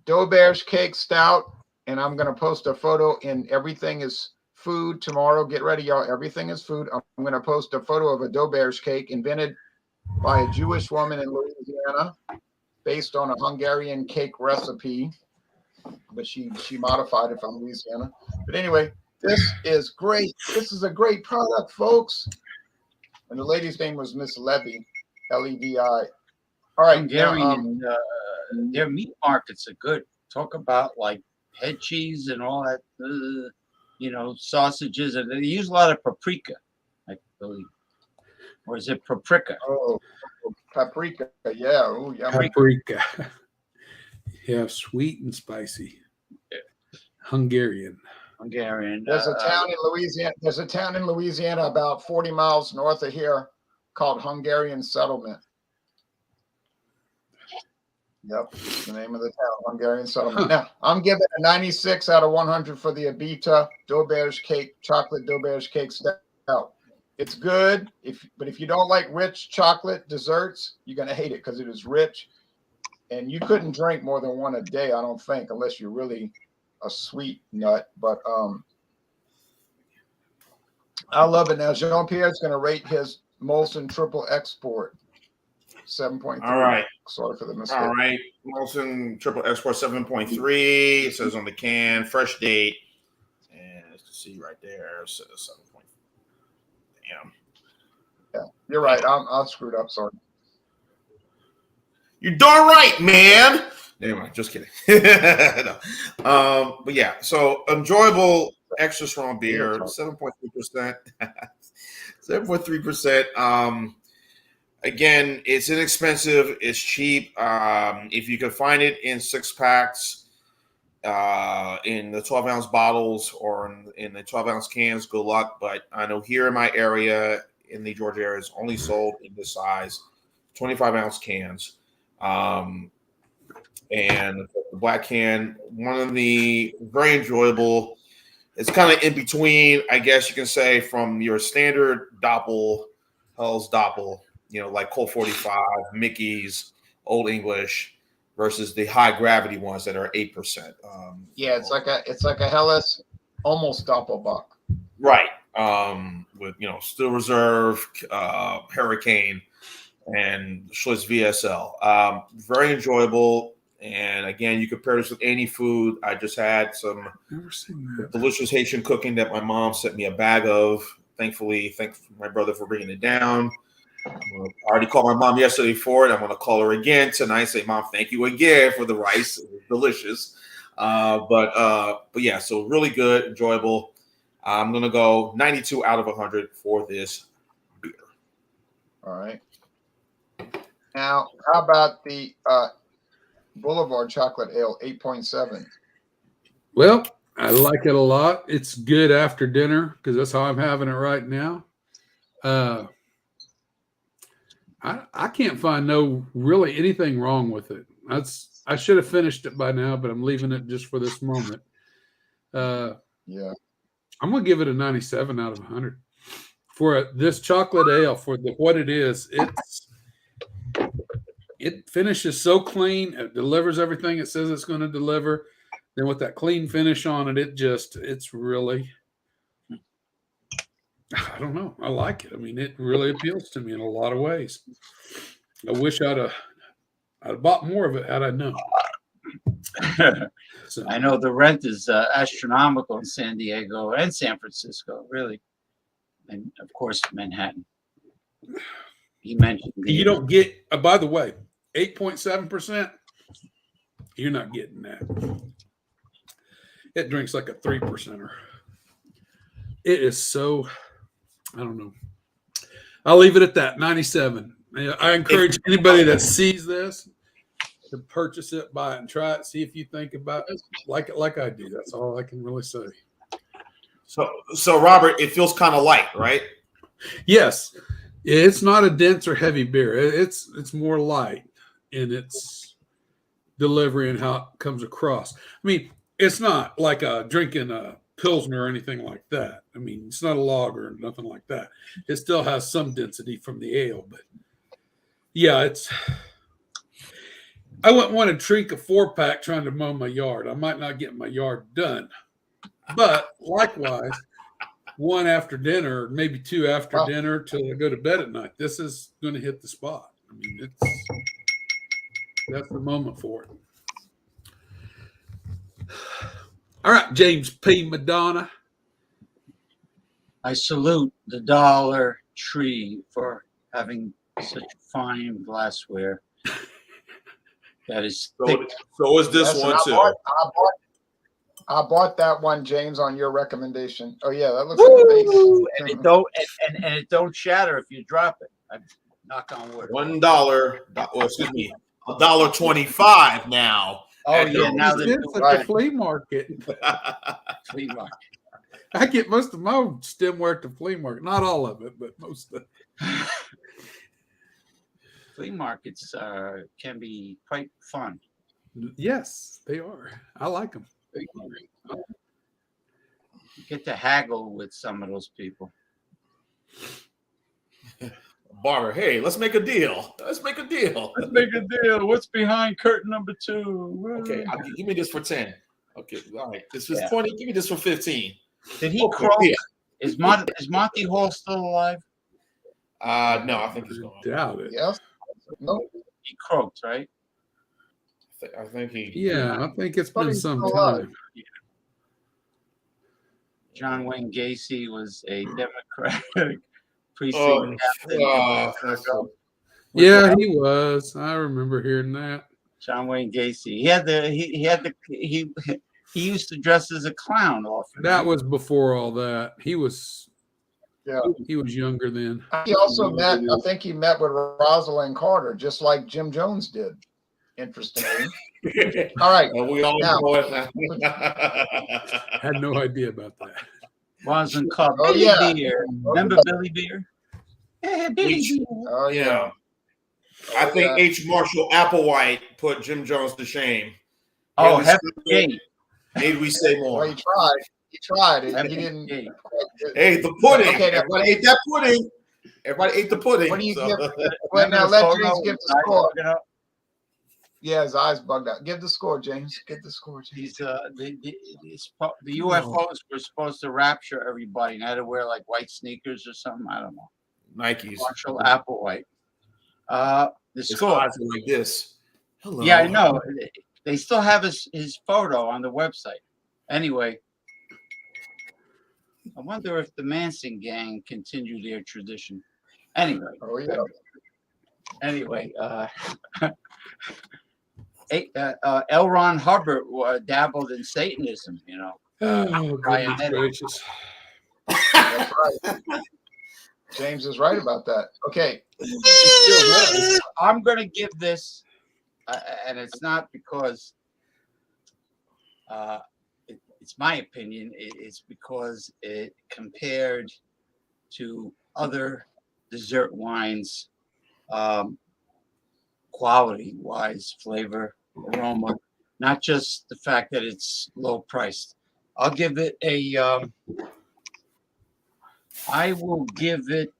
Dough Bears Cake Stout, and I'm going to post a photo in Everything is Food tomorrow. Get ready, y'all. Everything is Food. I'm going to post a photo of a Dough Bears cake invented by a Jewish woman in Louisiana based on a Hungarian cake recipe, but she modified it from Louisiana. But anyway, this is great. This is a great product, folks. And the lady's name was Miss Levy, Levi. All right. Hungarian, their meat markets are good. Talk about like head cheese and all that, sausages. And they use a lot of paprika, I believe. Or is it paprika? Oh, paprika. Yeah. Oh, yeah. Paprika. Yeah, sweet and spicy. Yeah. Hungarian. Hungarian. There's a town in Louisiana. There's a town in Louisiana about 40 miles north of here called Hungarian Settlement. Yep, that's the name of the town, Hungarian Settlement. Now, I'm giving a 96 out of 100 for the Abita Doberge cake, chocolate Doberge cake stout. It's good, but if you don't like rich chocolate desserts, you're gonna hate it because it is rich, and you couldn't drink more than one a day, I don't think, unless you're really a sweet nut. But I love it. Now, Jean-Pierre's gonna rate his Molson Triple Export 7.3. All right. Sorry for the mistake. All right. Molson Triple Export 7.3. It says on the can, fresh date. And as you can see right there, it says 7. Damn. Yeah, you're right. I screwed up. Sorry. You're darn right, man. Anyway, just kidding. No. But yeah, so enjoyable extra strong beer, 7.3%. 7.3%. Again, it's inexpensive. It's cheap. If you can find it in 6-packs, in the 12-ounce bottles or in the 12-ounce cans, good luck. But I know here in my area, in the Georgia area, it's only sold in this size, 25-ounce cans. And the black can, one of the very enjoyable. It's kind of in between, I guess you can say, from your standard Doppel, Hell's Doppel, like Colt 45, Mickey's, Old English, versus the high gravity ones that are 8%. Yeah, it's like a Helles, almost Doppelbock. Right. With Steel Reserve, Hurricane, and Schlitz VSL. Very enjoyable. And again, you compare this with any food. I just had some delicious Haitian cooking that my mom sent me a bag of. Thankfully, thanks my brother for bringing it down. I already called my mom yesterday for it. I'm going to call her again tonight. Say, Mom, thank you again for the rice. It was delicious. But yeah, so really good, enjoyable. I'm going to go 92 out of 100 for this beer. All right. Now, how about the Boulevard Chocolate Ale 8.7? Well, I like it a lot. It's good after dinner because that's how I'm having it right now. I can't find really anything wrong with it. I should have finished it by now, but I'm leaving it just for this moment. Yeah, I'm gonna give it a 97 out of 100 for this chocolate ale for what it is. It finishes so clean. It delivers everything it says it's going to deliver. Then with that clean finish on it, it's really, I don't know. I like it. I mean, it really appeals to me in a lot of ways. I wish I'd bought more of it had I known. So. I know the rent is astronomical in San Diego and San Francisco, really. And of course, Manhattan. He mentioned you don't get, by the way, 8.7%. You're not getting that. It drinks like a 3%er. It is so, I don't know. I'll leave it at that, 97. I encourage anybody that sees this to purchase it, buy it, and try it. See if you think about it like I do. That's all I can really say. So Robert, it feels kind of light, right? Yes. It's not a dense or heavy beer. It's more light in its delivery and how it comes across. I mean, it's not like drinking a Pilsner or anything like that. I mean, it's not a lager or nothing like that. It still has some density from the ale, but yeah, I wouldn't want to drink a 4-pack trying to mow my yard. I might not get my yard done. But likewise, one after dinner, maybe two after dinner till I go to bed at night. This is going to hit the spot. I mean, that's the moment for it. All right, James P. Madonna. I salute the Dollar Tree for having such fine glassware. That is thick. So is this one too. I bought that one, James, on your recommendation. Oh yeah, that looks like a base. And it don't shatter if you drop it. I knock on wood. $1.25 now. Oh yeah, now it's like a flea market. Flea market. I get most of my stemware at the flea market. Not all of it, but most of it. Flea markets can be quite fun. Yes, they are. I like them. You get to haggle with some of those people. Barber, hey, let's make a deal. Let's make a deal. Let's make a deal. What's behind curtain number 2? Okay, give me this for 10. Okay, all right. This was Yeah. 20. Give me this for 15. Did he Okay, croak? yeah. Is Monty Hall still alive? No, I think he's gone. Doubt it. Yes. No. He croaked, right? I think he. Yeah, I think it's been Somebody's some still alive. time. John Wayne Gacy was a Democratic precinct Oh, captain. Yeah, he was. I remember hearing that. John Wayne Gacy. He used to dress as a clown often. That was before all that. He was Yeah. He was younger then. He also met, I think he met with Rosalind Carter, just like Jim Jones did. Interestingly. All right. And we all Now- know it. Had no idea about that. Wasn't called Oh, Billy yeah. Beer. Remember Billy Beer? Yeah, Billy Which- Beer. Oh, yeah. Yeah. I think H. Marshall Applewhite put Jim Jones to shame. Oh, Yeah, Heaven Gate. Maybe we say Well, more. he tried. He tried. He Heaven didn't. Gate. Hey, the pudding. Okay, now- Everybody ate that pudding. Everybody ate the pudding. What do you so- give? Well, Remember now the let photo James with give his the eyes score. bugging out? Yeah, his eyes bugged out. Give the score, James. Give the score, James. He's the UFOs were supposed to rapture everybody, and had to wear like white sneakers or something. I don't know. Nikes. Marshall Applewhite. The His score. eyes are like this. Hello. Yeah, I know. They still have his photo on the website. Anyway, I wonder if the Manson gang continue their tradition. Anyway, Oh, yeah. L. Ron Hubbard dabbled in Satanism, you know. Oh, Brian goodness Eno. gracious. That's right. James is right about that. Okay. I'm going to give this, and it's not because it's my opinion. It's because it compared to other dessert wines, quality-wise, flavor, aroma, not just the fact that it's low priced. I'll give it a. I will give it.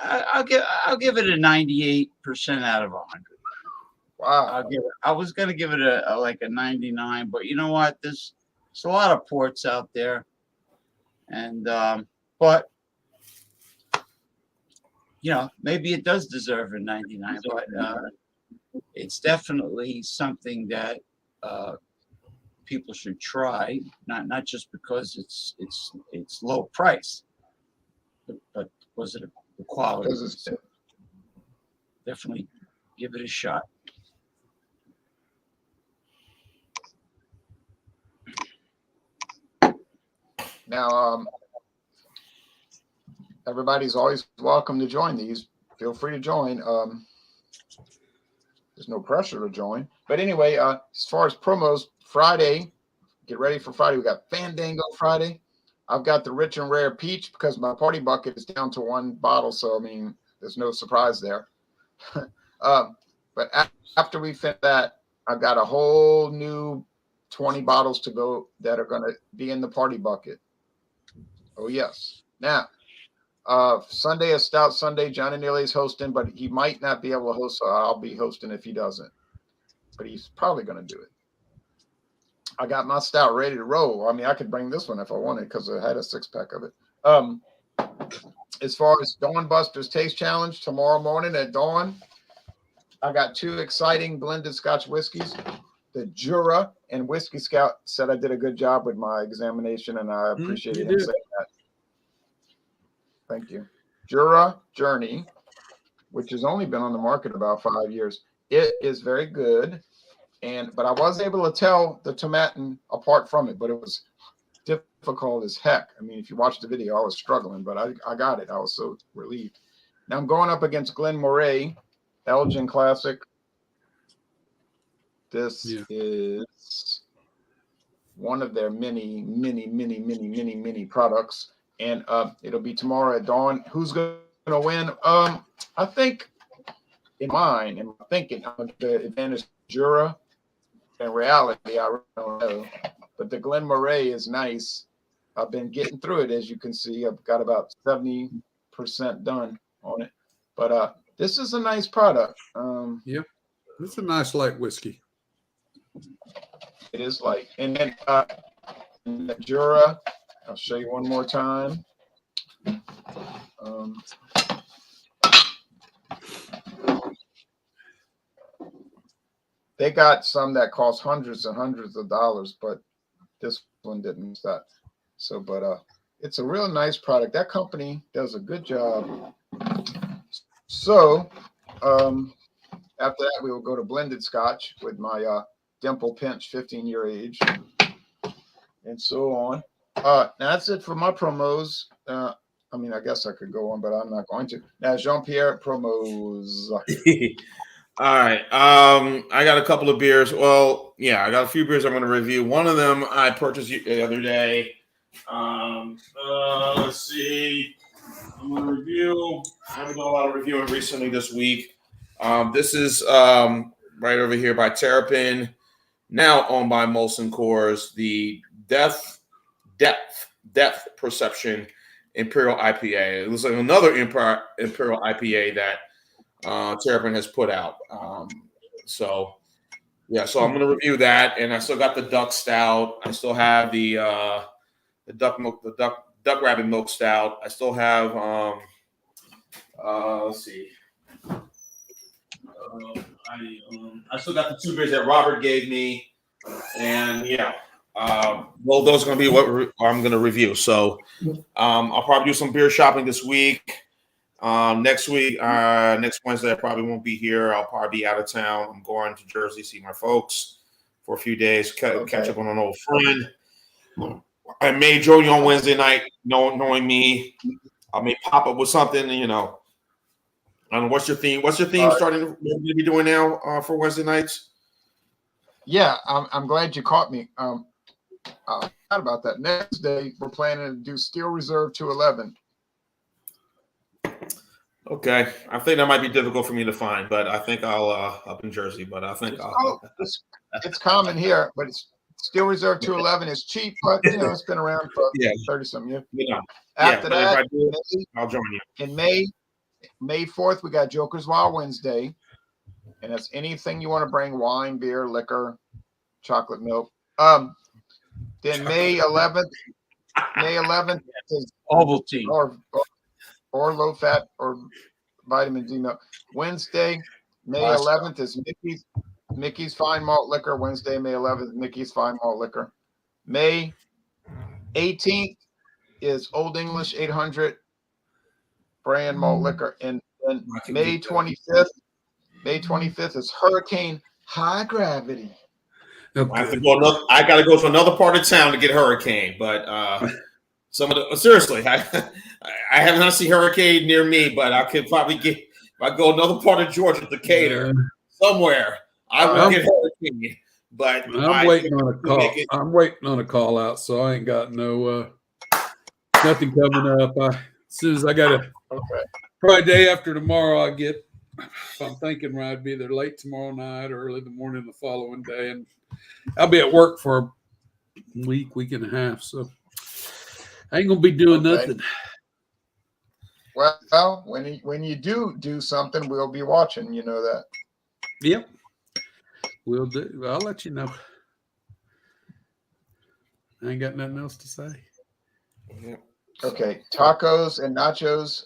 I'll give it a 98% out of 100. Wow. I was gonna give it a like a 99, but you know what? There's a lot of ports out there, and but you know, maybe it does deserve a 99, but it's definitely something that people should try. Not just because it's low price, but was it the quality? Because it's- So definitely give it a shot. Now, everybody's always welcome to join these. Feel free to join. There's no pressure to join. But anyway, as far as promos, Friday, get ready for Friday. We got Fandango Friday. I've got the Rich and Rare Peach because my party bucket is down to one bottle. So, I mean, there's no surprise there. But after we finish that, I've got a whole new 20 bottles to go that are going to be in the party bucket. Oh, yes. Now, Sunday is Stout Sunday. Johnny Neely's hosting, but he might not be able to host, so I'll be hosting if he doesn't. But he's probably going to do it. I got my stout ready to roll. I mean, I could bring this one if I wanted because I had a 6-pack of it. As far as Dawn Buster's Taste Challenge, tomorrow morning at dawn, I got 2 exciting blended Scotch whiskeys. The Jura and Whiskey Scout said I did a good job with my examination, and I appreciated him saying that. Thank you. Jura Journey, which has only been on the market about 5 years. It is very good. But I was able to tell the tomatin apart from it, but it was difficult as heck. I mean, if you watch the video, I was struggling, but I got it. I was so relieved. Now I'm going up against Glen Moray, Elgin Classic. This is one of their many products. And it'll be tomorrow at dawn. Who's going to win? I think in my thinking, the advantage Jura. In reality, I really don't know. But the Glen Moray is nice. I've been getting through it, as you can see. I've got about 70% done on it. But this is a nice product. Yep. It's a nice light whiskey. It is light. And then the Jura, I'll show you one more time. They got some that cost hundreds and hundreds of dollars, but this one didn't stop. So, but it's a real nice product. That company does a good job. So, after that, we will go to blended Scotch with my Dimple Pinch 15-year age, and so on. Now that's it for my promos. I mean, I guess I could go on, but I'm not going to. Now, Jean-Pierre, promos. All right. I got a couple of beers. Well, yeah, I got a few beers I'm going to review. One of them I purchased the other day. Let's see. I'm going to review. I haven't done a lot of reviewing recently this week. This is right over here by Terrapin, now owned by Molson Coors, the Depth Perception Imperial IPA. It was like another Imperial IPA that Terrapin has put out. So I'm going to review that, and I still got the Duck Stout. I still have the Duck Rabbit Milk Stout. I still have let's see. I still got the two beers that Robert gave me, and well, those are going to be what I'm going to review. So I'll probably do some beer shopping this week. Next Wednesday, I probably won't be here. I'll probably be out of town. I'm going to Jersey, see my folks for a few days, catch up on an old friend. I may join you on Wednesday night, knowing me. I may pop up with something, I don't know, what's your theme? What's your theme starting to be doing now for Wednesday nights? Yeah, I'm glad you caught me. I forgot about that. Next day, we're planning to do Steel Reserve 211. Okay, I think that might be difficult for me to find, but I think I'll up in Jersey. But I think it's common here, but it's Steel Reserve 211 is cheap, but it's been around for 30-something years. After that, I'll join you in May 4th. We got Joker's Wild Wednesday, and that's anything you want to bring: wine, beer, liquor, chocolate milk. Then May 11th is Ovaltine or low fat or vitamin D milk. Wednesday, May 11th is Mickey's Fine Malt Liquor. Wednesday, May 11th, Mickey's Fine Malt Liquor. May 18th is Old English 800 brand malt liquor. And May 25th is Hurricane High Gravity. Okay. I got to go to another part of town to get Hurricane, but seriously, I have not seen Hurricane near me, but I could probably get, if I go another part of Georgia, Decatur, somewhere, I will get Hurricane. But I'm waiting on a call. I'm waiting on a call out, so I ain't got nothing coming up. As soon as I got probably day after tomorrow, I get. If I'm thinking right, I'd be either late tomorrow night or early the morning the following day, and I'll be at work for a week and a half, so I ain't gonna be doing nothing. Well, when you do something, we'll be watching. You know that. Yep, we'll do. I'll let you know. I ain't got nothing else to say. Okay, tacos and nachos.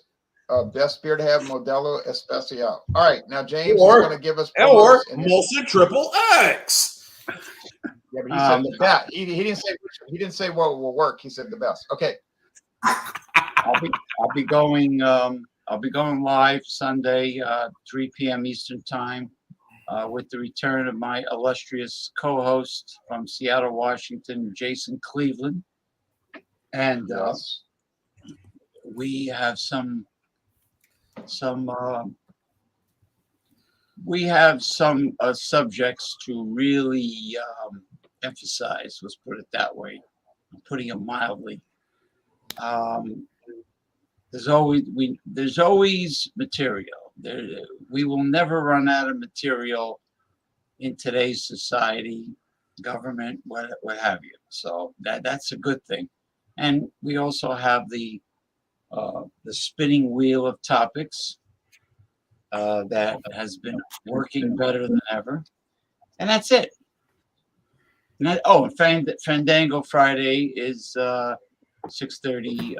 Best beer to have, Modelo Especial. All right, now James is going to give us Molson Triple X. Yeah, but he said the best. He didn't say what will work. He said the best. Okay. I'll be going live Sunday, 3 p.m. Eastern Time, with the return of my illustrious co-host from Seattle, Washington, Jason Cleveland, and we have some subjects to really emphasize. Let's put it that way. I'm putting it mildly. There's always material. We will never run out of material in today's society, government, what have you. So that's a good thing. And we also have the spinning wheel of topics that has been working better than ever. And that's it. And Fandango Friday is 6:30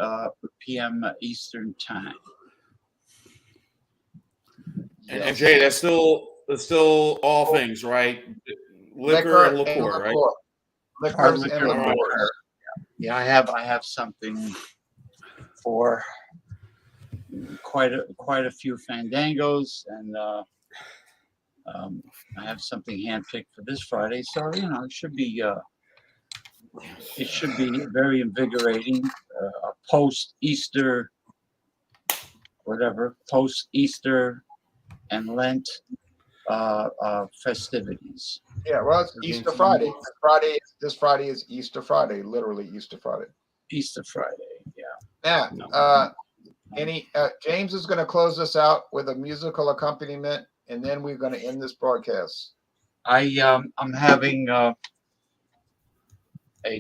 p.m. Eastern Time. And Jay, that's still all things, right? Liquor and liqueur, right? Liquors and liqueurs. Yeah, I have something for quite a few Fandangos, and I have something handpicked for this Friday. So it should be very invigorating. A post-Easter and Lent festivities. Yeah, well, it's Easter Friday. This Friday is Easter Friday, literally Easter Friday. Easter Friday, yeah. Now, James is going to close us out with a musical accompaniment, and then we're going to end this broadcast. I'm having a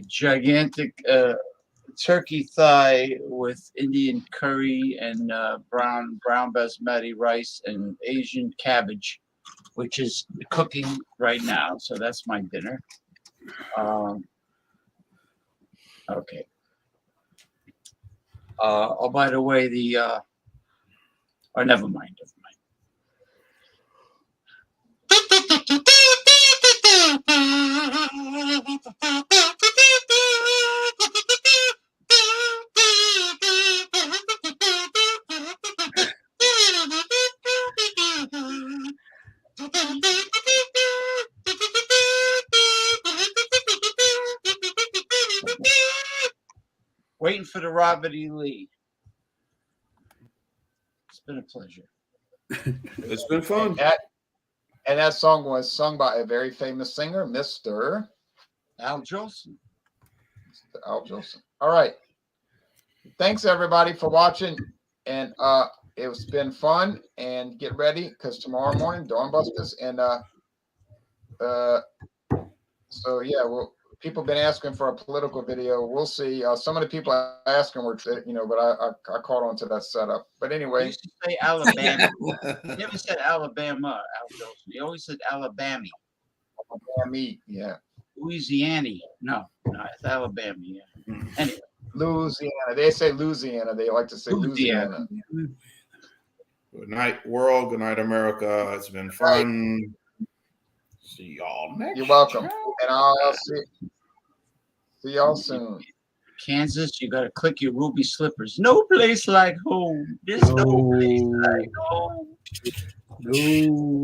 gigantic turkey thigh with Indian curry and brown basmati rice and Asian cabbage, which is cooking right now. So that's my dinner. Okay. By the way, never mind. Waiting for the Robert E. Lee. It's been a pleasure. It's been fun. And that song was sung by a very famous singer, Mr. Al Jolson. Al Jolson. All right. Thanks everybody for watching, and it's been fun. And get ready because tomorrow morning, Dawn Busters, and so yeah, people have been asking for a political video. We'll see. Some of the people asking were, but I caught on to that setup. But anyway, You used to say Alabama. You never said Alabama, Al Jolson. You always said Alabama. Alabama, yeah. Louisiana. No, it's Alabama. Yeah. Anyway. Louisiana. They say Louisiana. They like to say Louisiana. Good night, world. Good night, America. It's been fun. See y'all next. You're welcome. And I'll see y'all soon. Kansas, you gotta click your ruby slippers. No place like home. There's no place like home. No.